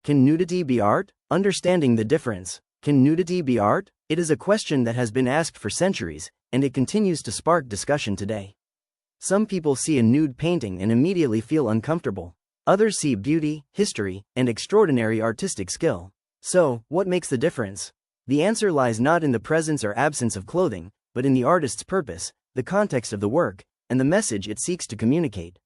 Can nudity be art? Understanding the difference. Can nudity be art? It is a question that has been asked for centuries, and it continues to spark discussion today. Some people see a nude painting and immediately feel uncomfortable. Others see beauty, history, and extraordinary artistic skill. So, what makes the difference? The answer lies not in the presence or absence of clothing, but in the artist's purpose, the context of the work, and the message it seeks to communicate.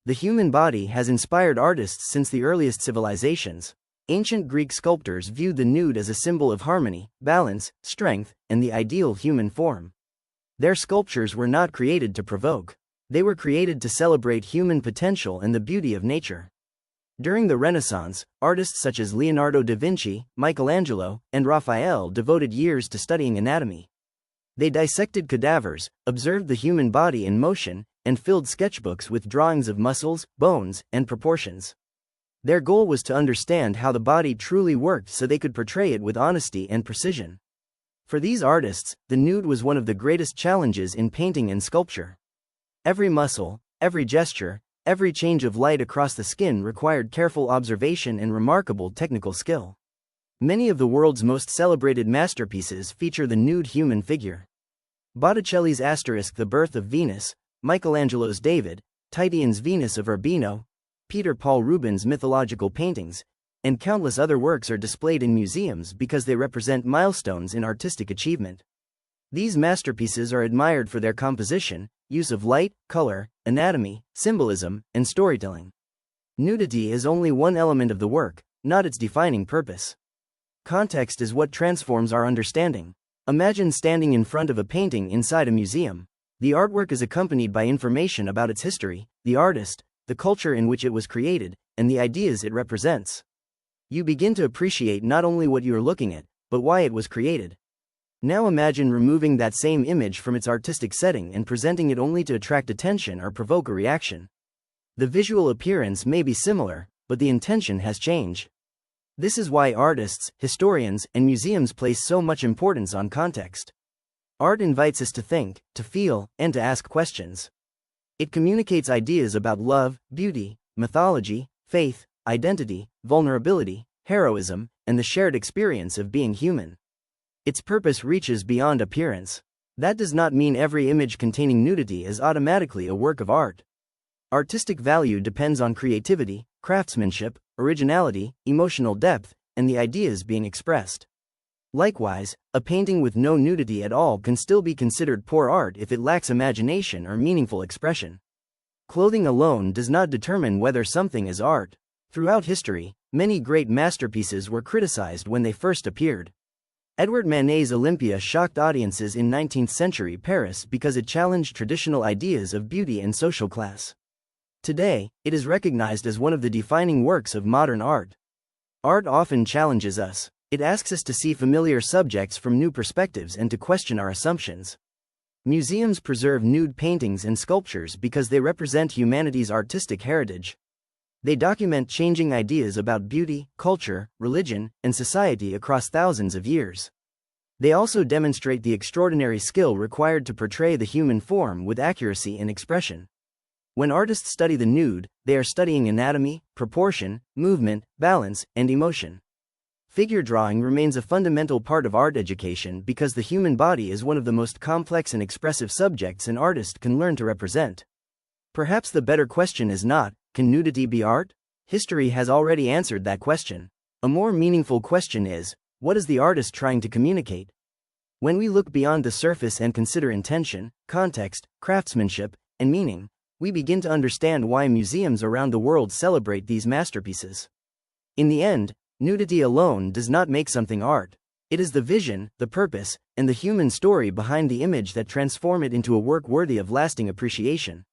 The human body has inspired artists since the earliest civilizations. Ancient Greek sculptors viewed the nude as a symbol of harmony, balance, strength, and the ideal human form. Their sculptures were not created to provoke. They were created to celebrate human potential and the beauty of nature. During the Renaissance, artists such as Leonardo da Vinci, Michelangelo, and Raphael devoted years to studying anatomy. They dissected cadavers, observed the human body in motion, and filled sketchbooks with drawings of muscles, bones, and proportions. Their goal was to understand how the body truly worked so they could portray it with honesty and precision. For these artists, the nude was one of the greatest challenges in painting and sculpture. Every muscle, every gesture, every change of light across the skin required careful observation and remarkable technical skill. Many of the world's most celebrated masterpieces feature the nude human figure. Botticelli's The Birth of Venus, Michelangelo's David, Titian's Venus of Urbino, Peter Paul Rubens' mythological paintings, and countless other works are displayed in museums because they represent milestones in artistic achievement. These masterpieces are admired for their composition, use of light, color, anatomy, symbolism, and storytelling. Nudity is only one element of the work, not its defining purpose. Context is what transforms our understanding. Imagine standing in front of a painting inside a museum. The artwork is accompanied by information about its history, the artist, the culture in which it was created, and the ideas it represents. You begin to appreciate not only what you are looking at, but why it was created. Now imagine removing that same image from its artistic setting and presenting it only to attract attention or provoke a reaction. The visual appearance may be similar, but the intention has changed. This is why artists, historians, and museums place so much importance on context. Art invites us to think, to feel, and to ask questions. It communicates ideas about love, beauty, mythology, faith, identity, vulnerability, heroism, and the shared experience of being human. Its purpose reaches beyond appearance. That does not mean every image containing nudity is automatically a work of art. Artistic value depends on creativity, craftsmanship, originality, emotional depth, and the ideas being expressed. Likewise, a painting with no nudity at all can still be considered poor art if it lacks imagination or meaningful expression. Clothing alone does not determine whether something is art. Throughout history, many great masterpieces were criticized when they first appeared. Edward Manet's Olympia shocked audiences in 19th-century Paris because it challenged traditional ideas of beauty and social class. Today, it is recognized as one of the defining works of modern art. Art often challenges us. It asks us to see familiar subjects from new perspectives and to question our assumptions. Museums preserve nude paintings and sculptures because they represent humanity's artistic heritage. They document changing ideas about beauty, culture, religion, and society across thousands of years. They also demonstrate the extraordinary skill required to portray the human form with accuracy and expression. When artists study the nude, they are studying anatomy, proportion, movement, balance, and emotion. Figure drawing remains a fundamental part of art education because the human body is one of the most complex and expressive subjects an artist can learn to represent. Perhaps the better question is not, can nudity be art? History has already answered that question. A more meaningful question is, what is the artist trying to communicate? When we look beyond the surface and consider intention, context, craftsmanship, and meaning, we begin to understand why museums around the world celebrate these masterpieces. In the end, nudity alone does not make something art. It is the vision, the purpose, and the human story behind the image that transform it into a work worthy of lasting appreciation.